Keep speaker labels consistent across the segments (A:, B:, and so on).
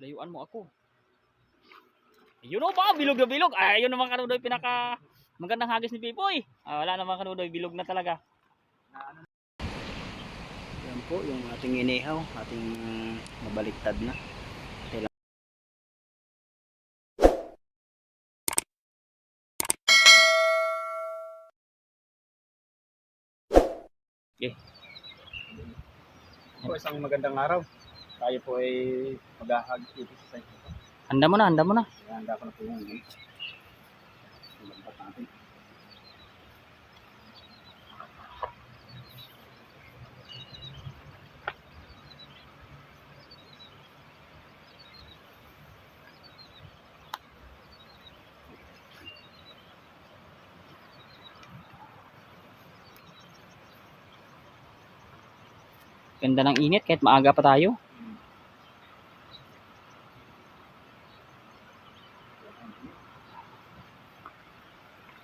A: Layuan mo ako. Yun o ba? Bilog na bilog. Ay, yun naman kanunoy pinaka magandang hagis ni Pipoy. Wala naman kanunoy. Bilog na talaga.
B: Yan po yung ating inihaw. Ating mabaliktad na.
A: Okay.
B: Po, isang magandang araw. Tayo po ay maghahagis dito sa site.
A: Handa mo na, handa mo na.
B: Handa ko na po yung lambat natin.
A: Ganda ng init kahit maaga pa tayo.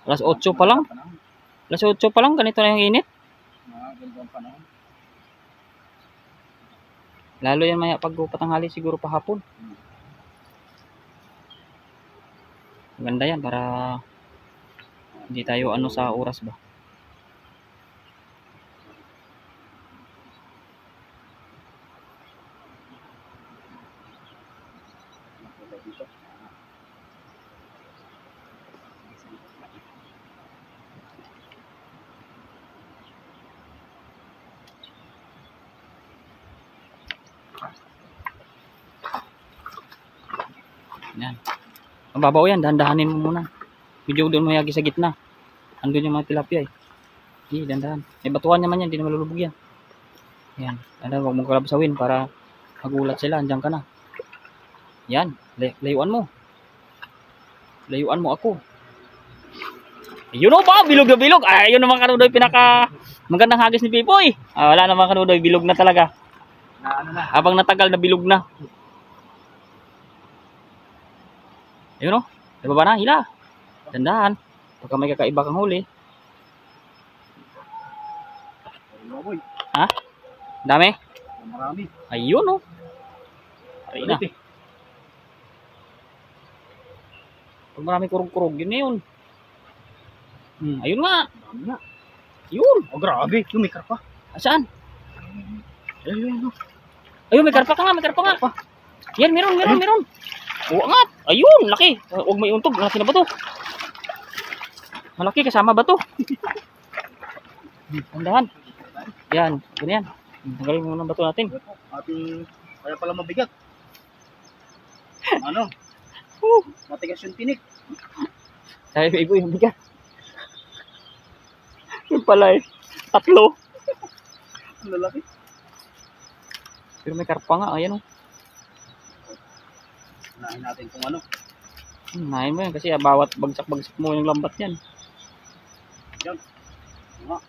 A: Alas 8 pa lang. Alas 8 pa lang, ganito na yung init.
B: Gandang panahon.
A: Lalo yan maya pag patanghali siguro pa hapon. Maganda yan para hindi tayo ano sa oras ba. Yan. Mababaw yan, dahan-dahanin mo muna. Medyo doon mayagi sa gitna. Andun yung mga tilapia eh. Hindi, dahan-dahan. May batuan naman yan, hindi na malulubog yan. Yan. Huwag mong kalabsawin para magulat sila. Andiyan ka na. Yan. Layuan mo. Layuan mo ako. Yun o ba? Bilog na bilog. Ay, yun naman kanunoy pinaka magandang hagis ni Pipoy. Wala naman kanunoy. Bilog na talaga. Habang natagal na bilog na. Ayun o. Nababa na. Hila. Dandahan. Pagka may kakaiba kang huli. Ha? Dami?
B: Marami.
A: Ayun o. Ayun na. Pag marami kurog-kurog, yun na yun. Ayun nga.
B: Marami na.
A: Yun.
B: Oh, grabe. Yung may karpa.
A: Saan?
B: Ayun.
A: Ayun, may karpa ka nga. May karpa nga. Yan, meron. Oo nga. Ayun, laki. Huwag may untog. Malaki na ba to? Malaki, kasama ba to? Tandahan. Yan, ganyan. Tanggalin mo ng bato natin.
B: Ating, kaya pala mabigat. Ano? Matigas yung tinik.
A: Sabi ko, ibo yung bigat. Yun pala eh. 3.
B: Ang lalaki.
A: Pero may karpa nga. Ayan o.
B: Unahin natin kung ano.
A: Unahin mo yan kasi bawat bagsak-bagsak mo yung lambat yan.
B: Yan. Nga.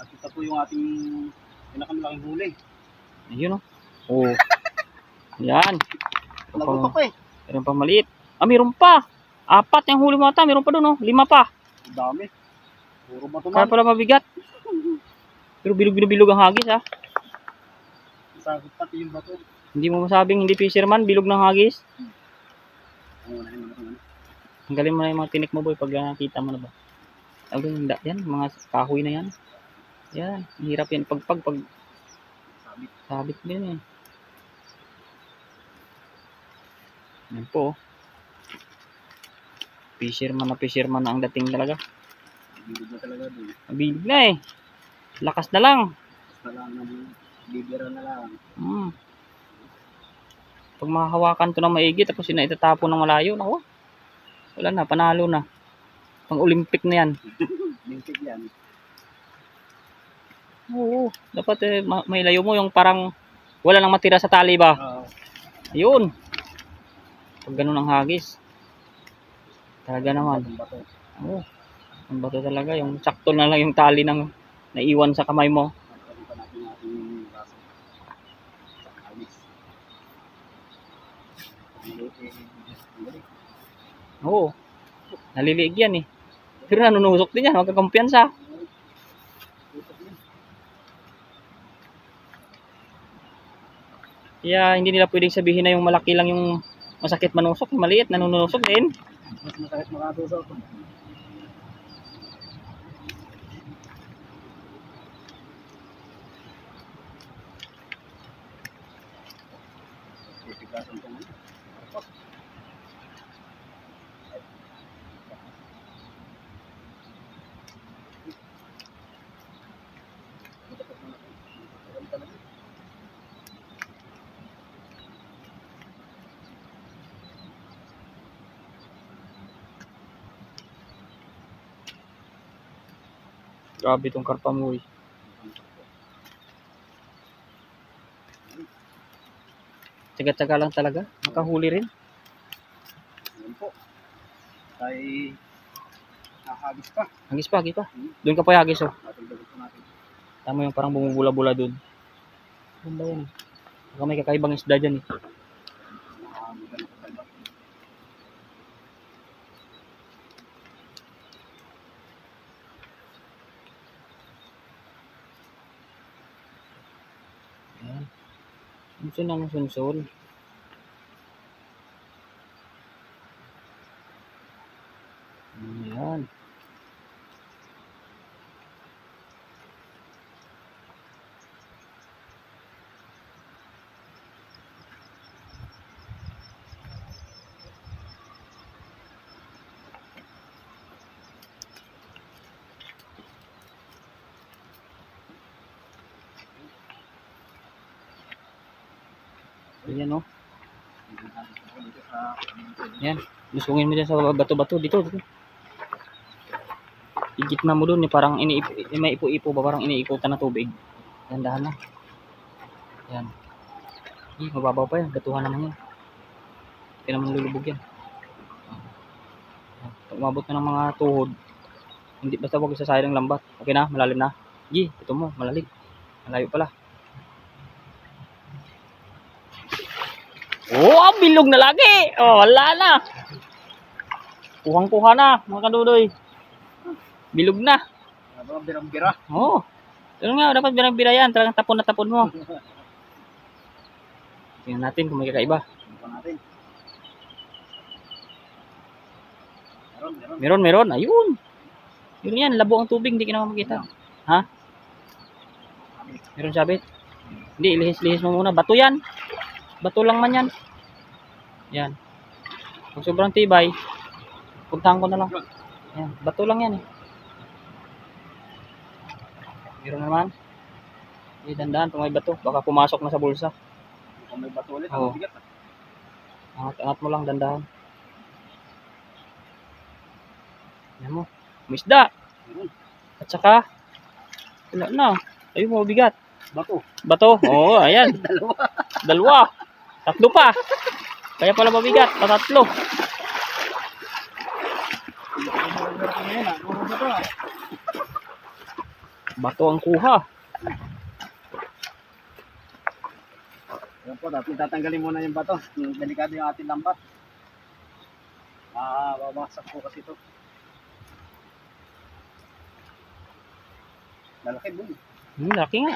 B: At ito po yung ating pinakamalaking huli.
A: Ayun o. Oh. Yan.
B: Nagutok eh.
A: Meron pa maliit. Meron pa. 4 yung huli mo ata. Meron pa doon o. 5 pa.
B: Ang dami. Puro bato
A: Kaya
B: man.
A: pala mabigat. Pero bilog ang hagis ha.
B: Sakit pati yung bato.
A: Hindi mo masabing hindi fisherman. Bilog ng hagis.
B: Unahin mo na kung ano.
A: Tanggalin mo na yung mga tinik mo boy pag nakita mo na ba. Yan. Mga kahoy na yan. Yan. Hirap yan. Pag sabit mo yan eh. Yan po. Fisherman na ang dating talaga.
B: Bilog na talaga doon.
A: Bilog na eh. Lakas na lang.
B: Basta lang ng bibira na lang.
A: Pag mahahawakan to ng maigi tapos itatapon ng malayo, naku. Wala na, panalo na. Pang Olympic na yan.
B: Lintik yan.
A: Oo. Dapat may layo mo yung parang wala nang matira sa tali ba?
B: Oo.
A: Ayun. Pag ganun ang hagis. Talaga naman.
B: Ang bato.
A: Oo. Ang bato talaga. Yung sakto na lang yung tali ng naiwan sa kamay mo.
B: Pagkain pa natin ating braso. Alis.
A: Oo. Nalilig yan eh. Pero nanunusok din yan. Huwag kang kumpiyansa. Kaya hindi nila pwedeng sabihin na yung malaki lang yung masakit manusok, yung maliit nanunusok din.
B: Mas masakit makatusok. Titigasan ko muna.
A: Grabe itong karpa mo eh. Tsaga-tsaga lang talaga. Makahuli rin.
B: Yan po. Tayo nakahagis pa.
A: Hagis pa, hagis pa. Doon ka pa hagis oh.
B: Natulog po natin.
A: Tama yung parang bumubula-bula doon. Ano ba yan? Baka may kakaibang isda dyan eh.
B: Nakahagis pa tayo.
A: Ayan. Sunsun ang sunsun. Ayan. Ayan oh.
B: Dito sa
A: Ayan. Lusungin mo dyan sa bato-bato. Dito, dito. Igitna mo doon eh. Parang may ipo-ipo ba? Parang iniikutan na tubig. Dahan na. Ayan. Mababaw pa yan. Gatuhan naman yan. Hindi naman lulubog yan. Pag umabot na ng mga tuhod, hindi basta huwag isasayang ng lambat. Okay na? Malalim na. Ito mo. Malalim. Malayo pala. Oh, bilog na lagi. Oh, wala na. Kuhang-kuha na, mga kadudoy. Bilog na.
B: mga birang-bira.
A: Oh. Pero nga, dapat birang-bira yan. Talagang tapon na tapon mo. Tingnan natin kung may kakaiba.
B: Ano pa natin? Meron.
A: Meron, meron. Ayun. Yun yan, labo ang tubig. Hindi ka naman makita. Ha? Meron sabit? Hindi, ilihis-lihis mo muna. Bato yan. Bato lang man yan. Yan. Kung sobrang tibay, puntahan ko na lang. Yan. Bato lang yan eh. Meron naman. Hindi, dandaan. Kung may bato, baka pumasok na sa bulsa.
B: Kung may bato ulit,
A: Oo.
B: ang bigat.
A: Angat mo lang, dandahan. Yan mo. May isda.
B: Meron.
A: At saka, wala na. Ayun mo, bigat.
B: Bato.
A: Bato. Oo, ayan.
B: Dalawa.
A: Dalawa. Tatlo pa. Kaya pala mabigat. Patatlo. Bato ang kuha.
B: Yan po, dapat tatanggalin muna yung bato. Delikado yung ating lambat. Babaksak po kasi ito. Lalaki din.
A: Laki nga.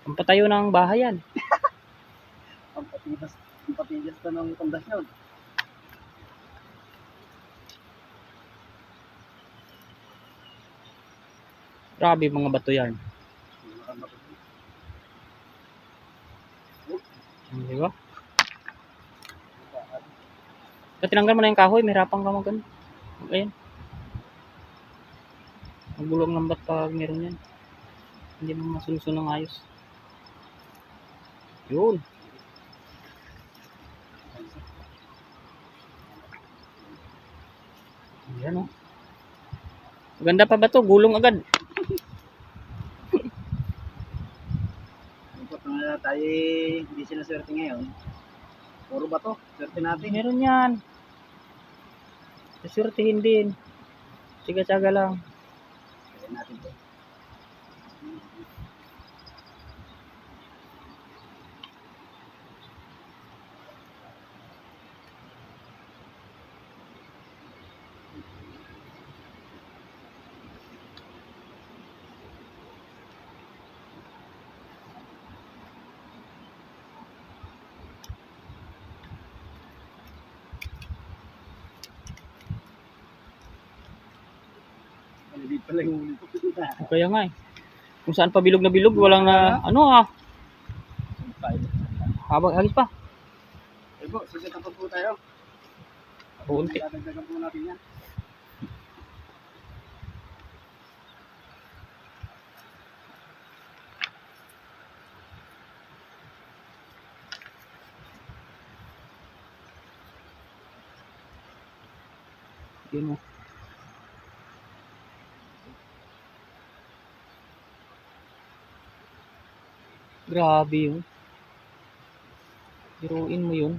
A: Ang patayo ng bahay yan.
B: Ang patigas na ng pundasyon.
A: Grabe mga bato yan. Di ba? So, tinanggal mo na yung kahoy. May rapang ka magano. Ayan. Magbulong lambat pag meron yan. Hindi mo masunod ng ayos. Yun. Ayan o. Maganda pa ba to? Gulong agad.
B: Tayo hindi sinaswerte ngayon. Puro bato. Swerte natin.
A: Meron yan. Sasurtihin din. Tsaga-tsaga lang.
B: Kaya natin to. pala yung huli ko.
A: Kaya nga eh. Kung saan pa bilog na bilog, walang na, ano habang hagis pa.
B: Eh po, sasita pa po tayo.
A: Unti.
B: Dadagdagan po natin yan.
A: Yun mo. Grabe yun. Biruin mo yun.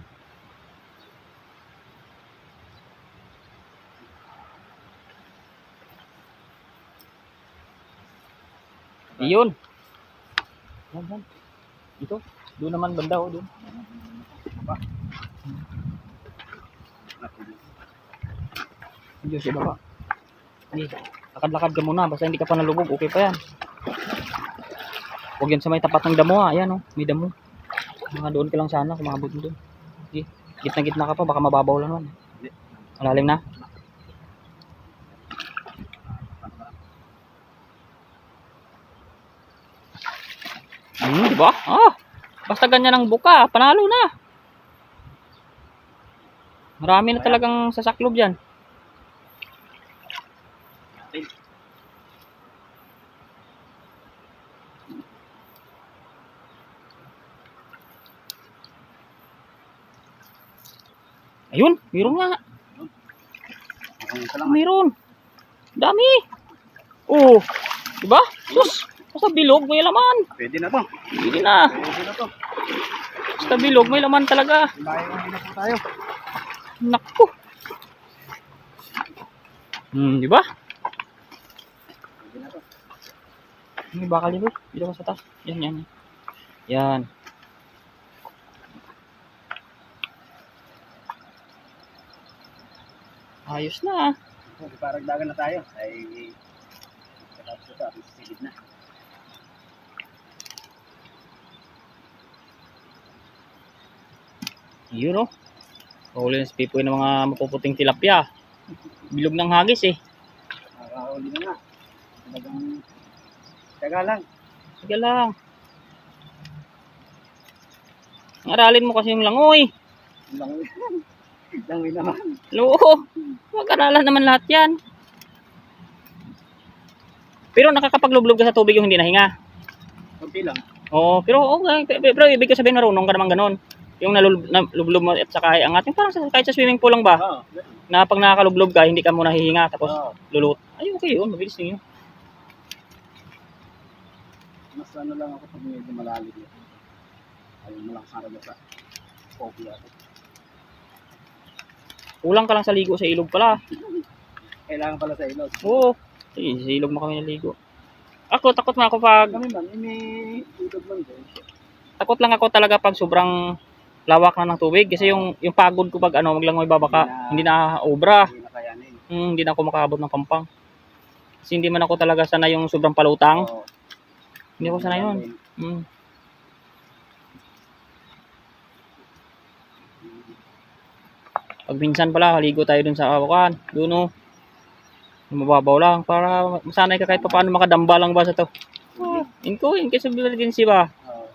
A: Iyon. Yan. Ito. Doon naman banda doon. Diyos sa baba. Lakad-lakad ka muna. Basta hindi ka pa nalubog. Okay pa yan. Huwag yan sa may tapat ng damo Ayan may damo. Mga doon ka lang sana. Kumabot mo doon. Okay. Gitna-gitna ka pa. Baka mababaw lang naman. Malalim na. Diba? Basta ganyan ang buka. Panalo na. Marami na talagang sasaklob yan. Ayun, meron nga. Meron. Dami. Oh, diba? Sus, basta bilog, may laman.
B: Pwede na to.
A: Pwede na.
B: Pwede na to.
A: Basta bilog, may laman talaga.
B: Bayan na po tayo.
A: Naku. Diba?
B: Pwede na to.
A: May bakal dito. Dito ka sa taas. Yan. Yan. Ayos na.
B: Kung paragdagan na tayo, ay katapos ito, at sigid na.
A: Yun Huli na si Pipoy ng mga mapuputing tilapia. Bilog ng hagis eh.
B: Nakahuli na nga. Talagang taga lang.
A: Sige lang. Aralin mo kasi yung langoy.
B: Langoy naman.
A: Oo. Mag-aralan naman lahat yan. Pero nakakapaglublog ka sa tubig yung hindi nahinga.
B: Kunti lang.
A: Oo, pero pero ibig ko sabihin marunong ka naman ganon. Yung nalublob mo at saka angat. Yung parang kahit sa swimming pool lang ba?
B: Oo.
A: Na pag nakakalublob ka, hindi ka muna hihinga tapos
B: Oo.
A: lulut. Ay, okay yun. Mabilis din yun.
B: Mas ano lang ako pag medyo malalim yun. Ayun mo lang sa sa coffee ako.
A: Kulang ka lang sa ligo sa ilog pala.
B: Kailangan pala sa ilog.
A: Oo. Sige, sa ilog mo kami naligo. Takot na ako pag...
B: Kami man, may ilog man din.
A: Takot lang ako talaga pag sobrang lawak na ng tubig. Kasi yung pagod ko pag maglangoy babaka, hindi na obra.
B: Hindi na kayanin.
A: Hindi na ako makaabot ng pampang. Kasi hindi man ako talaga sanay yung sobrang palutang.
B: Oo.
A: Hindi ako sanay yun. Pag minsan pala, haligo tayo dun sa awakan. Doon mababaw lang. Para masanay ka kahit paano makadamba lang ba sa to. In case of emergency ba?
B: Oo.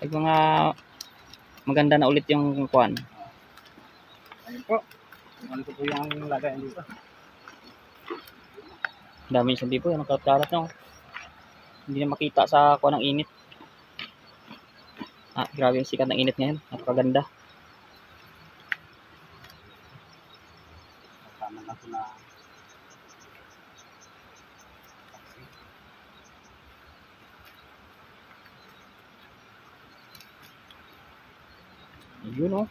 A: Pag mga maganda na ulit yung kuan.
B: Ayun po. Ano ko po yung lagayan dito.
A: Dami sa tipo yan. Karat no. Hindi na makita sa kuan ng init. Grabe yung sikat ng init ngayon. Napakaganda.
B: Tama na ito na.
A: Yun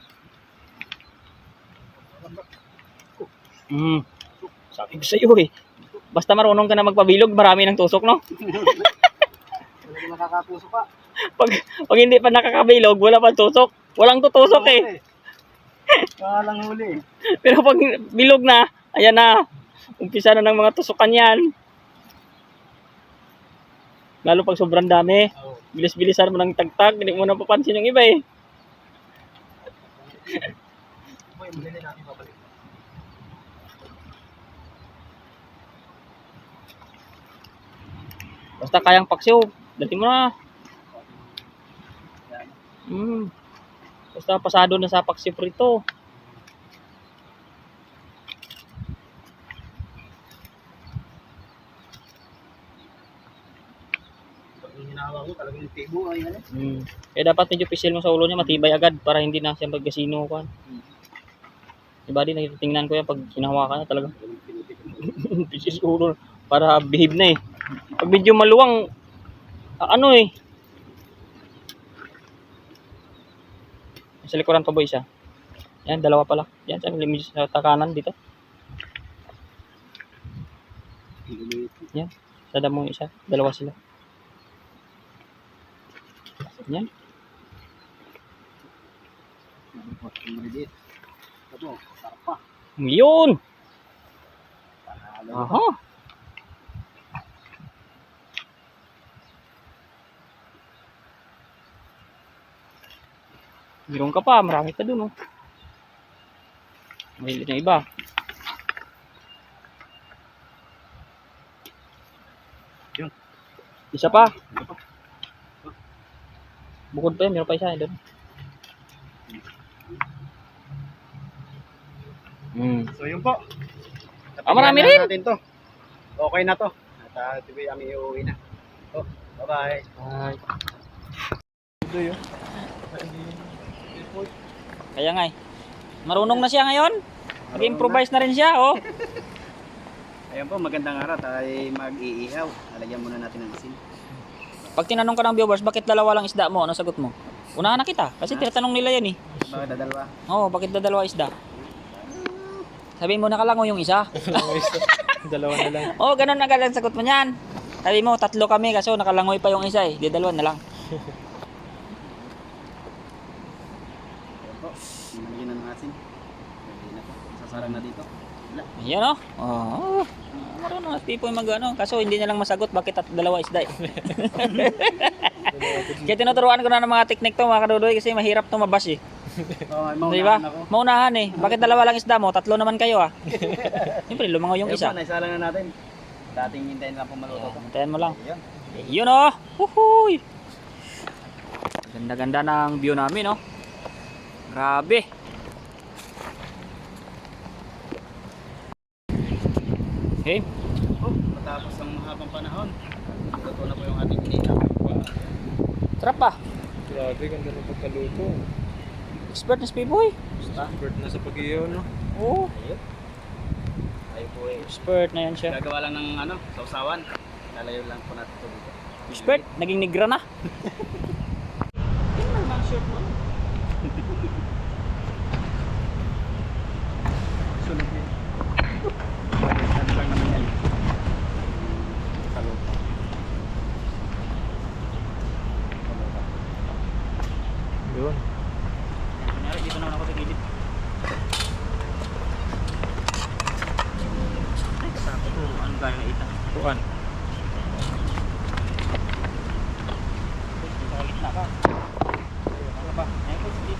A: Sabi ko sa iyo eh. Basta marunong ka na magpabilog, marami ng tusok no.
B: Talaga nakakapuso pa.
A: Pag hindi pa nakakabilog, wala pa tusok. Walang tutusok eh.
B: Walang huli.
A: Pero pag bilog na, ayan na. Umpisa na ng mga tusukan yan. Lalo pag sobrang dami. Bilis-bilisan mo ng tagtag, hindi mo na papansin yung iba eh.
B: Boy, maganda natin babalik.
A: Basta kayang paksiw, dating mo na.
B: Yan.
A: Basta pasado na sa paksiw prito.
B: Pag hinawa ko, talagang tibo ay ano.
A: Kaya dapat medyo pisil mo sa ulo niya, matibay agad para hindi na siya magkasino ka. Diba din, tingnan ko yan pag hinahawakan na talaga.
B: Talagang pinutik.
A: Pisil sa ulo para behave na eh. Pag medyo maluwang, ano eh. Sa likuran pa boy isa. Yan, dalawa pala. Yan, sa takanan dito. Yan, sa damong isa. Dalawa sila. Yan.
B: Maliit. Ito, sarap pa.
A: Yun!
B: Panalo.
A: Aha. Meron ka pa, marami pa dun oh. May na iba.
B: Yun.
A: Isa pa. Bukod pa yun, meron pa isa doon.
B: So yun po.
A: Marami
B: Natin
A: rin.
B: natin to. Okay na to. At tibi kami uuwi na. So, bye-bye.
A: Ay.
B: Ito yun.
A: Kaya nga eh. Marunong na siya ngayon. Nag-improvise na rin siya, oh.
B: Ayan po, magandang araw. Tayo mag-iihaw. Lalagyan muna natin ng asin.
A: Pag tinanong ka ng viewers, bakit dalawa lang isda mo? Ano sagot mo? Unahan na kita. Kasi tinatanong nila yan eh.
B: Bakit dadalwa?
A: Oo, bakit dalawa isda? Sabihin mo nakalango yung isa.
C: Dalawa na lang.
A: Oo, ganun agad ang sagot mo niyan. Sabi mo, tatlo kami kaso nakalangoy pa yung isa eh. Di dalawa na lang.
B: Ayan po. Nalagyan na ng asin. Ready na po. Sasarang na dito. Wala.
A: Ayan o. Oh. Marunong na people mag ano. Kaso hindi niya lang masagot bakit dalawa isda eh. Kaya tinuturuan ko na ng mga teknik to mga kadudoy kasi mahirap to mabas eh.
B: Oh,
A: Di ba? Maunahan eh. Bakit dalawa lang isda mo? Tatlo naman kayo ah. Siyempre lumangaw yung isa.
B: Naisa lang na natin. Dating hintayin lang po maluto to.
A: Hintayin mo lang.
B: Ayan.
A: Yun oh. Huhuy. Ganda-ganda ng view namin oh. Grabe. Okay.
B: Oh, matapos ang mahabang panahon. Luto na po yung ating inihaw.
A: Sarap pa.
C: Grabe, ganda ng pagkaluto.
A: Expert na si Piboy.
C: Expert na sa pag-iyaw, no?
A: Oo.
B: Ayun. Ayun po eh.
A: Expert na yan siya.
B: Gagawa lang ng ano, sausawan. Lalayo lang po natin ito dito.
A: Expert. Naging negra na.
B: Sunod yun. Ano lang naman yan. Kalupa.
C: Yun.
A: Kunyari, dito naman ako sa gilid. Ay, kasama ko. Ano gaya na ita?
C: Tuan.
A: Sa gitna ka. Ano ba? Ayun ko, sige.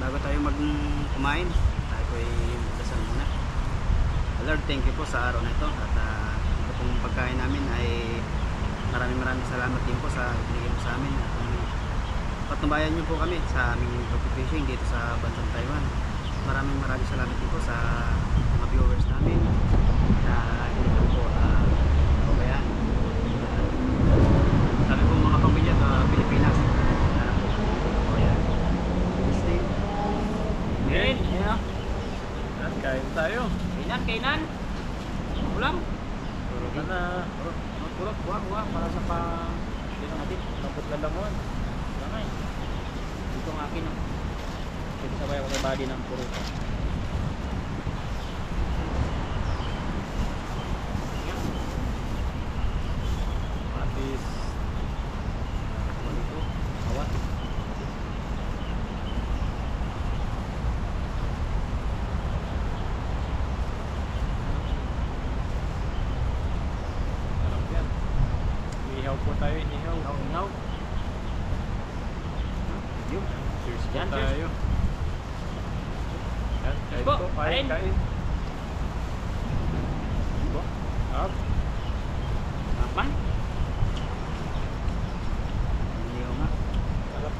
B: bago tayo kumain, tayo po ay magdasal muna. Lord, thank you po sa araw na ito at ito pong pagkain namin ay maraming salamat din po sa ibigay mo sa amin at patnubayan niyo po kami sa aming pag-fishing dito sa bansang Taiwan. Maraming salamat din po sa mga viewers namin na hindi ko po pabayaan. Sabi po mga pamilya sa Pilipinas na po yan. Stay.
A: Ayan. Ayan.
C: At kain tayo.
A: Kainan. Ulam.
C: Puro ka na.
A: Puro, kuha. Para sa dito natin.
C: Lambot na lamon.
A: Langay. Ito ang akin. Ito sabay ako kay body ng puro.
C: Matis.
A: Ito. Awat.
C: Sarap yan. Ihaw po tayo. Inihaw.
A: Ngaw. Yun.
C: Cheers po
A: Yan, cheers.
C: tayo. Yan. Kain
A: Po,
C: po.
A: kain.
C: Kain.
A: Ito.
C: Up.
A: Kapan?
B: Hindi ko nga.
C: Sarap.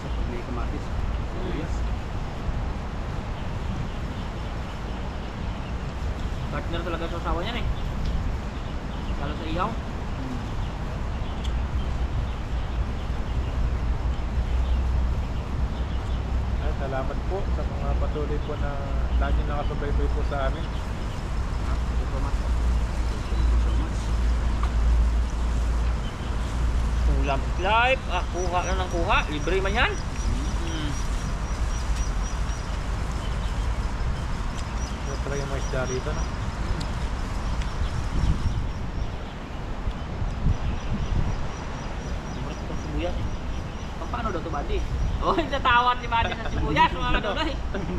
B: Sa pag may kamatis. Yes.
A: Partner talaga sa asawa niyan eh. Lalo sa ihaw.
C: Ay, salamat po sa mga patuloy po na lagi nakasubaybay po sa amin.
B: Thank you so much. Thank you so much.
A: Ulam live. Kuha lang ng kuha. Libre man yan.
C: Ito talaga yung mga isda rito, no?
A: Murag itong sibuyas eh. Paano daw ito, Buddy? Oh, natawan ni Buddy ng sibuyas, mga kanunoy.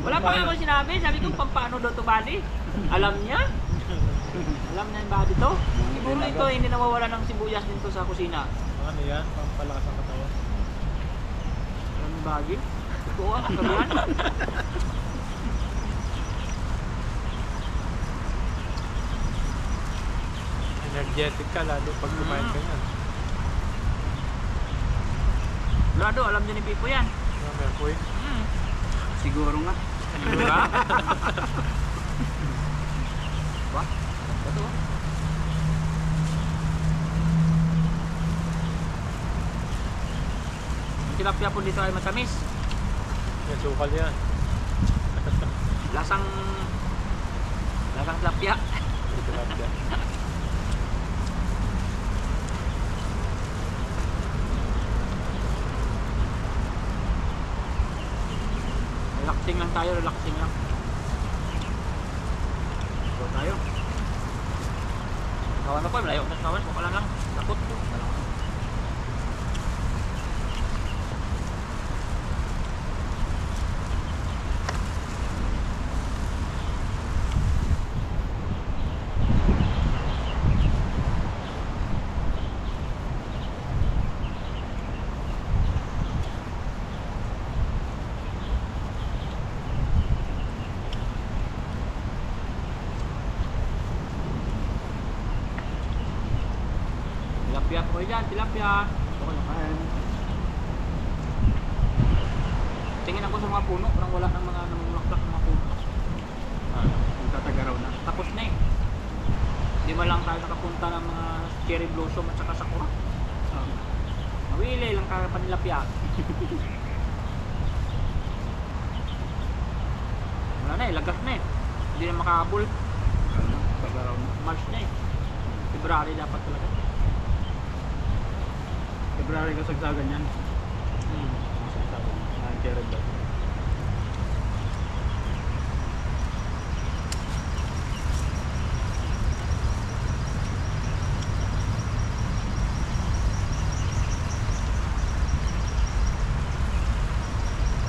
A: Wala pa nga ako sinabi. Sabi ko, paano daw ito, Buddy? Alam niya? Alam niya yung Buddy to? Siguro ito, hindi nawawala ng sibuyas dito sa kusina.
C: Ano yan? Pampalakas ng katawan.
A: Alam yung Buddy? Ito ang kasabihan.
C: Energetic ka lalo pag kumain ka yan.
A: Lado, alam niya ni Pipo yan.
C: Ano, Mercury?
B: Siguro nga.
A: Diba? Ba? Ito. Ang tilapia po dito ay matamis.
C: May sukal yan.
A: Lasang tilapia.
C: Tilapia.
A: Relaxing lang tayo, relaxing lang. Go tayo. Kawan ako, malayo na kawan. Baka lang. Takot. Tilapia ko dyan, tilapia.
B: Okay na kain.
A: Tingin ako sa mga puno, parang wala ng mga namumulaklak ng mga puno.
B: Ang tatagaraw na.
A: Tapos na eh. Di ba lang tayo nakapunta ng mga cherry blossom at saka sakura? Mawili lang tayo panilapia. Wala na eh, lagas na eh. Hindi na makahabol.
B: Tagaraw na.
A: March na eh. February dapat talaga.
B: February kasagsagan yan. Kasagsagan. Ang cherry blossom.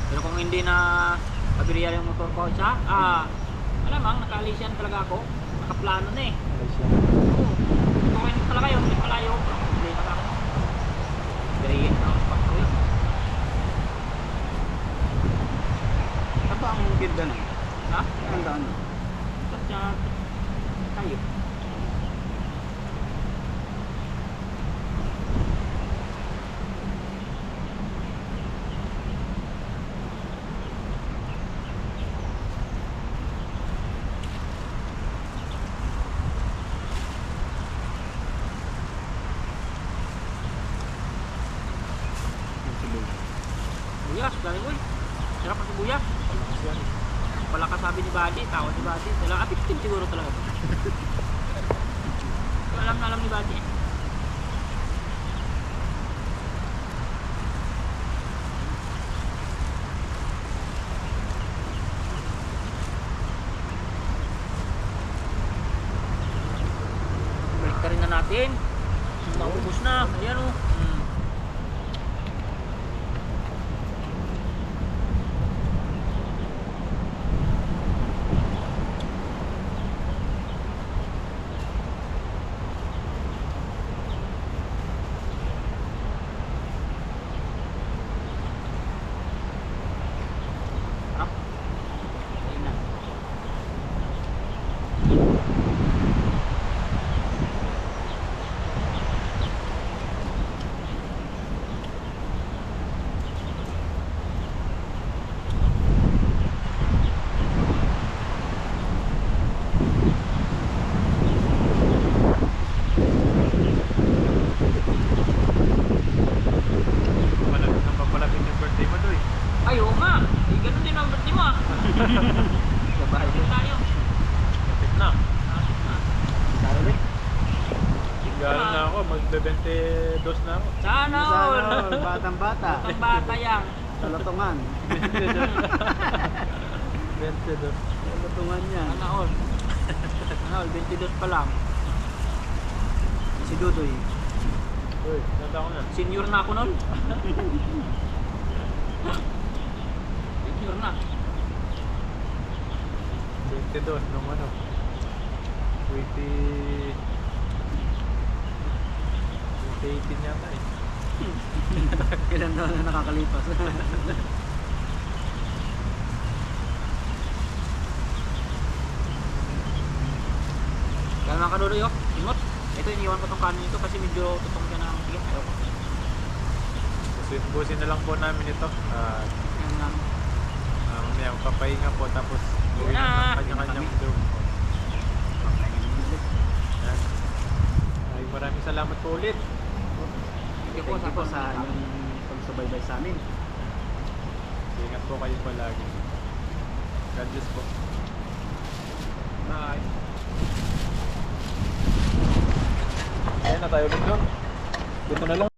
A: Pero kung hindi na pabiriya yung motor ko siya, malamang nakaalis yan talaga ako. Nakaplano na eh. Oo. Ito Sibuyas, galing boy. Sarap ang sibuyas.
C: Palakas yan.
A: Pala kasabi ni Buddy, tawad ni Buddy. Talaga, apit-tip siguro talaga. Alam na alam ni Buddy. Balik ka rin na natin. Maubos na. Ayan o. Ayun na.
C: Malapit na papalapit yung birthday mo, Doy.
A: Ay, oo nga. Eh, ganun din ang birthday mo ah. Sabay din tayo.
C: Lapit na.
B: Caroline.
C: Gano'n na ako, magbe-22 na ako.
A: Sana all.
B: Sana, batang-bata.
A: Ang bata yan.
B: Talutungan.
C: 22.
B: Talutungan yan.
A: Sana all. Sana all. 22 pa lang.
B: Si Dudoy.
C: Uy, nanda ko na.
A: Senior na ako nun. Senior na.
C: 22 nung ano. 2018 yata eh.
B: Ilan taon na nakakalipas.
A: Kaya mga kaduloy oh. Imot. Ito iniwan ko tong kanin nito kasi medyo tutong ka na ang tigas. Ayaw ko.
C: Busin na lang po namin ito.
A: Yan lang.
C: Mamaya magpapahinga po tapos uwi na ng kanya-kanyang room. Yan. Ay, maraming salamat po ulit.
B: Thank you po sa inyong pagsubaybay sa amin.
C: Ingat po kayo palagi. God bless po. Bye. Ayan na tayo ulit doon. Dito na lang.